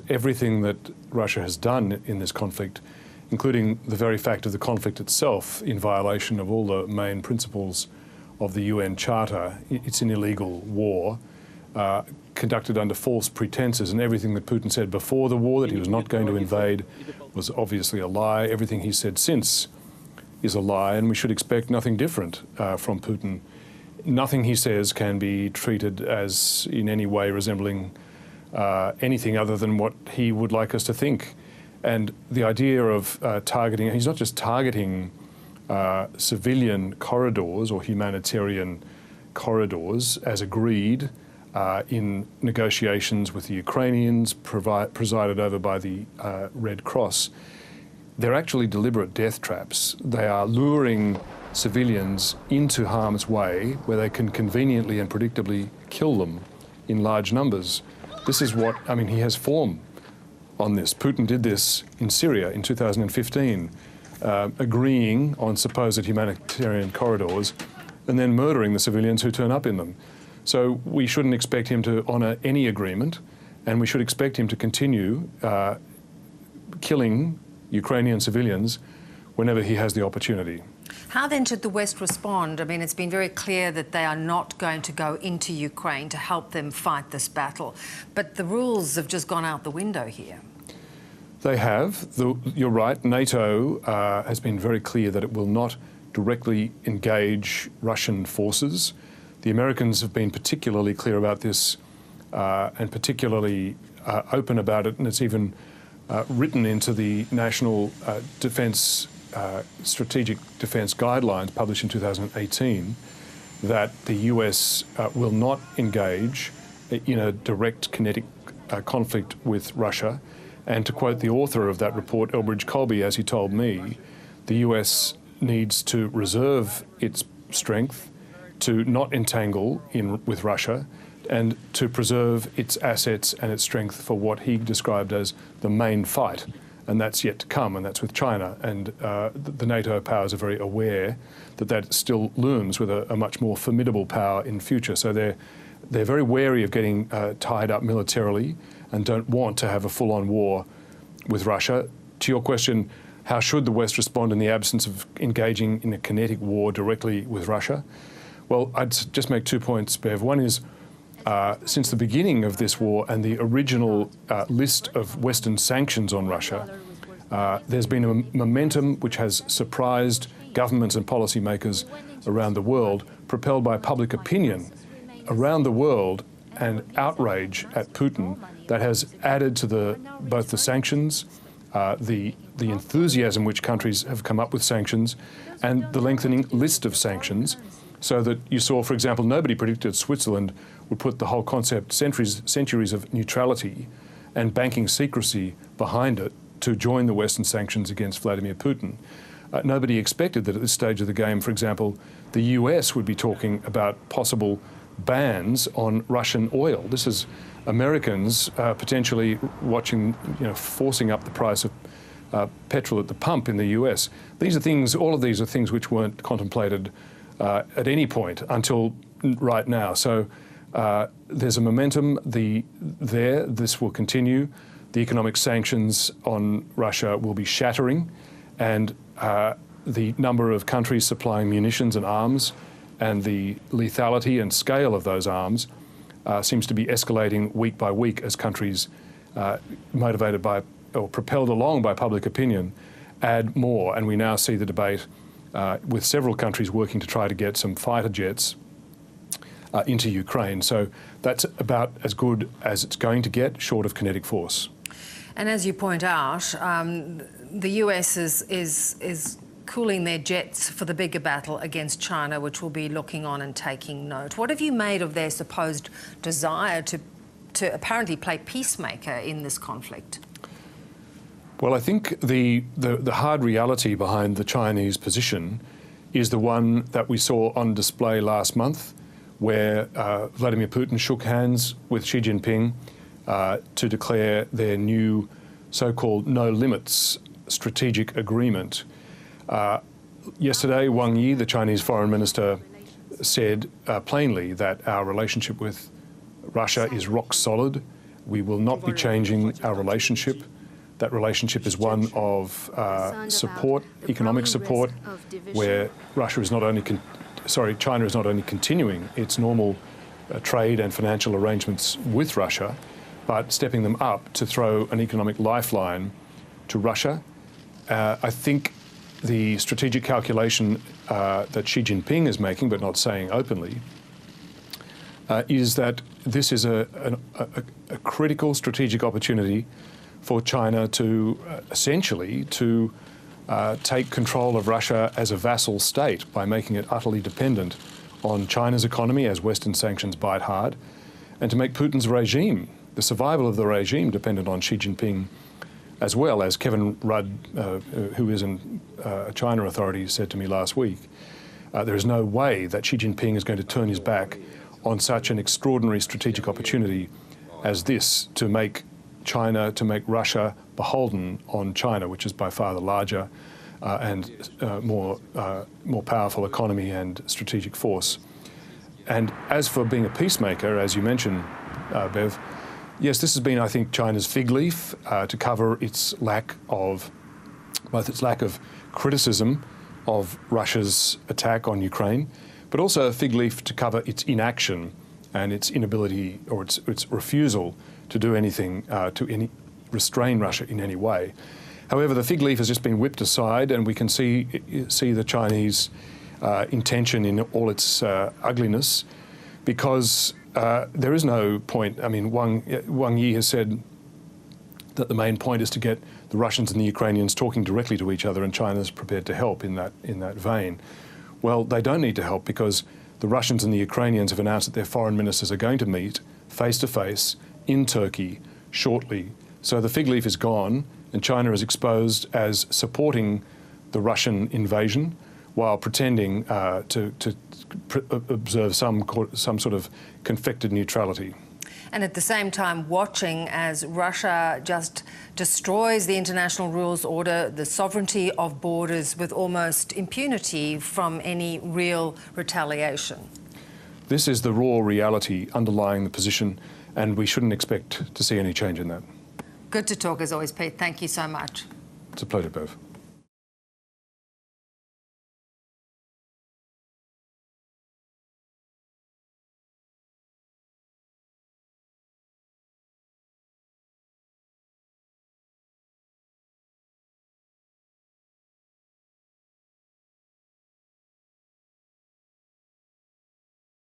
everything that Russia has done in this conflict, including the very fact of the conflict itself in violation of all the main principles of the UN Charter. It's an illegal war conducted under false pretenses, and everything that Putin said before the war, that he was not going to invade, was obviously a lie. Everything he said since is a lie, and we should expect nothing different from Putin. Nothing he says can be treated as in any way resembling anything other than what he would like us to think. And the idea of targeting, he's not just targeting civilian corridors or humanitarian corridors as agreed in negotiations with the Ukrainians presided over by the Red Cross. They're actually deliberate death traps. They are luring civilians into harm's way where they can conveniently and predictably kill them in large numbers. This is what, I mean, he has form on this. Putin did this in Syria in 2015, agreeing on supposed humanitarian corridors and then murdering the civilians who turn up in them. So we shouldn't expect him to honour any agreement, and we should expect him to continue killing Ukrainian civilians whenever he has the opportunity. How then should the West respond? I mean, it's been very clear that they are not going to go into Ukraine to help them fight this battle, but the rules have just gone out the window here. They have. You're right, NATO has been very clear that it will not directly engage Russian forces. The Americans have been particularly clear about this and particularly open about it, and it's even written into the National Strategic Defence Guidelines published in 2018 that the US will not engage in a direct kinetic conflict with Russia. And to quote the author of that report, Elbridge Colby, as he told me, the US needs to reserve its strength, to not entangle with Russia, and to preserve its assets and its strength for what he described as the main fight. And that's yet to come, and that's with China. And the NATO powers are very aware that that still looms with a much more formidable power in future. So they're very wary of getting tied up militarily and don't want to have a full-on war with Russia. To your question, how should the West respond in the absence of engaging in a kinetic war directly with Russia? Well, I'd just make 2 points, Bev. One is, since the beginning of this war and the original list of Western sanctions on Russia, there's been a momentum which has surprised governments and policymakers around the world, propelled by public opinion around the world and outrage at Putin that has added to both the sanctions, the enthusiasm which countries have come up with sanctions, and the lengthening list of sanctions, so that you saw, for example, nobody predicted Switzerland would put the whole concept, centuries of neutrality and banking secrecy behind it to join the Western sanctions against Vladimir Putin. Nobody expected that at this stage of the game, for example, the US would be talking about possible bans on Russian oil. This is Americans potentially watching, forcing up the price of petrol at the pump in the US. These are things, all of these are things which weren't contemplated at any point until right now. So there's a momentum there. This will continue. The economic sanctions on Russia will be shattering, and the number of countries supplying munitions and arms and the lethality and scale of those arms seems to be escalating week by week as countries motivated by or propelled along by public opinion add more. And we now see the debate with several countries working to try to get some fighter jets into Ukraine. So that's about as good as it's going to get, short of kinetic force. And as you point out, the US is cooling their jets for the bigger battle against China, which will be looking on and taking note. What have you made of their supposed desire to apparently play peacemaker in this conflict? Well, I think the hard reality behind the Chinese position is the one that we saw on display last month, where Vladimir Putin shook hands with Xi Jinping to declare their new so-called no-limits strategic agreement. Yesterday, Wang Yi, the Chinese foreign minister, said plainly that our relationship with Russia is rock solid. We will not be changing our relationship. That relationship is one of support, economic support, where China is not only continuing its normal trade and financial arrangements with Russia, but stepping them up to throw an economic lifeline to Russia. I think the strategic calculation that Xi Jinping is making, but not saying openly, is that this is a critical strategic opportunity for China to essentially take control of Russia as a vassal state by making it utterly dependent on China's economy as Western sanctions bite hard, and to make Putin's regime, the survival of the regime, dependent on Xi Jinping, as well. As Kevin Rudd, who is a China authority, said to me last week, there is no way that Xi Jinping is going to turn his back on such an extraordinary strategic opportunity as this, to make Russia beholden on China, which is by far the larger and more powerful economy and strategic force. And as for being a peacemaker, as you mentioned, Bev, yes, this has been, I think, China's fig leaf to cover its lack of criticism of Russia's attack on Ukraine, but also a fig leaf to cover its inaction and its inability, or its refusal to do anything to restrain Russia in any way. However, the fig leaf has just been whipped aside, and we can see the Chinese intention in all its ugliness, because there is no point. I mean, Wang Yi has said that the main point is to get the Russians and the Ukrainians talking directly to each other, and China's prepared to help in that vein. Well, they don't need to help, because the Russians and the Ukrainians have announced that their foreign ministers are going to meet face-to-face in Turkey shortly. So the fig leaf is gone, and China is exposed as supporting the Russian invasion while pretending to observe some sort of confected neutrality. And at the same time watching as Russia just destroys the international rules order, the sovereignty of borders, with almost impunity from any real retaliation. This is the raw reality underlying the position, and we shouldn't expect to see any change in that. Good to talk as always, Pete. Thank you so much. It's a pleasure, Bev.